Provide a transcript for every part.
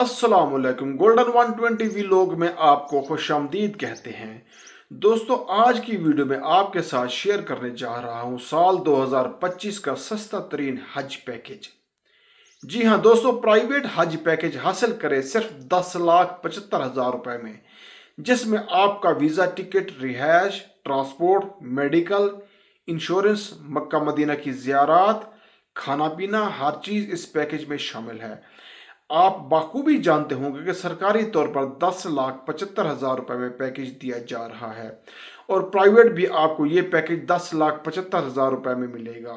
अस्सलाम वालेकुम। Golden 120 vlog में आपको खुशामदीद कहते हैं। दोस्तों, आज की वीडियो में आपके साथ शेयर करने जा रहा हूं साल 2025 का सस्ता तरीन हज पैकेज। जी हां दोस्तों, प्राइवेट हज पैकेज हासिल करें सिर्फ 10,75,000 रुपए में, जिसमें आपका वीज़ा, टिकट, रिहाइश, transport, medical, insurance, Mecca Medina की ज़ियारत, खाना पीना, हर चीज़ इस पैकेज में शामिल है। आप बखूबी जानते होंगे कि सरकारी तौर पर 10,75,000 रुपए में पैकेज दिया जा रहा है और प्राइवेट भी आपको ये पैकेज 10,75,000 रुपए में मिलेगा।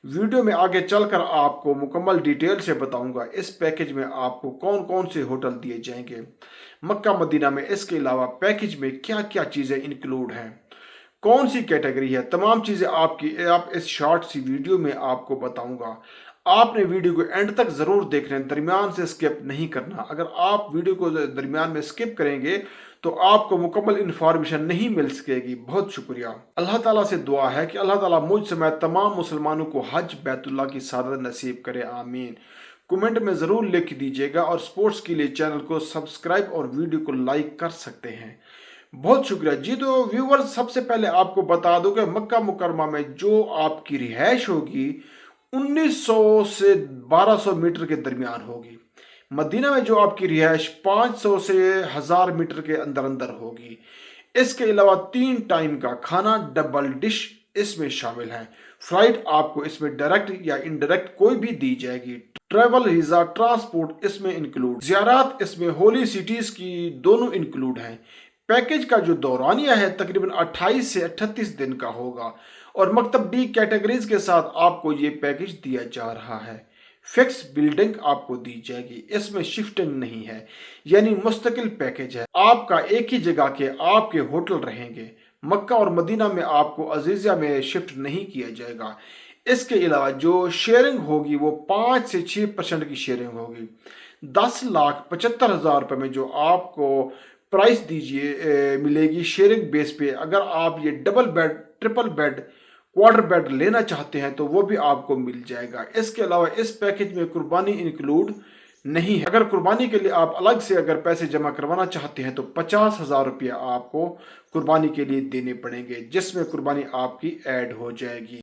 वीडियो में आगे चलकर आपको मुकम्मल डिटेल से बताऊंगा इस पैकेज में आपको कौन कौन से होटल दिए जाएंगे मक्का मदीना में। इसके अलावा पैकेज में क्या क्या चीज़ें इंक्लूड हैं, कौन सी कैटेगरी है, तमाम चीज़ें आप इस शॉर्ट सी वीडियो में आपको बताऊंगा। आपने वीडियो को एंड तक ज़रूर देखना है, दरमियान से स्किप नहीं करना। अगर आप वीडियो को दरमियान में स्किप करेंगे तो आपको मुकम्मल इन्फॉर्मेशन नहीं मिल सकेगी। बहुत शुक्रिया। अल्लाह ताला से दुआ है कि अल्लाह ताला मुझ समेत तमाम मुसलमानों को हज बैतुल्लाह की सादत नसीब करे, आमीन। कमेंट में ज़रूर लिख दीजिएगा और स्पोर्ट्स के लिए चैनल को सब्सक्राइब और वीडियो को लाइक कर सकते हैं। बहुत शुक्रिया जी। तो व्यूवर्स, सबसे पहले आपको बता दूं कि मक्का मुकरमा में जो आपकी रिहाइश होगी 1900 से 1200 मीटर के दरमियान होगी। मदीना में जो आपकी रिहाइश 500 से 1000 मीटर के अंदर अंदर होगी। इसके अलावा 3 टाइम का खाना डबल डिश इसमें शामिल है। फ्लाइट आपको इसमें डायरेक्ट या इनडायरेक्ट कोई भी दी जाएगी। ट्रैवल, वीज़ा, ट्रांसपोर्ट इसमें इंक्लूड, ज़ियारत इसमें, होली सिटीज़ की दोनों इंक्लूड हैं। पैकेज का जो दौरानिया है तकरीबन 28 से 38 दिन का होगा और मकतब डी कैटेगरीज के साथ आपको ये पैकेज दिया जा रहा है। फिक्स बिल्डिंग आपको दी जाएगी, इसमें शिफ्टिंग नहीं है, यानी मुस्तकिल पैकेज है। आपका एक ही जगह के आपके होटल रहेंगे। मक्का और मदीना में आपको अजीज़िया में शिफ्ट नहीं किया जाएगा। इसके अलावा जो शेयरिंग होगी वो 5 से 6% की शेयरिंग होगी। 10,75,000 रुपये में जो आपको प्राइस मिलेगी शेयरिंग बेस पे, अगर आप ये double bed, triple bed, quarter bed लेना चाहते हैं तो वो भी आपको मिल जाएगा। इसके अलावा इस पैकेज में कुर्बानी इंक्लूड नहीं है। अगर कुर्बानी के लिए आप अलग से अगर पैसे जमा करवाना चाहते हैं तो 50,000 रुपया आपको कुर्बानी के लिए देने पड़ेंगे, जिसमें कुर्बानी आपकी ऐड हो जाएगी।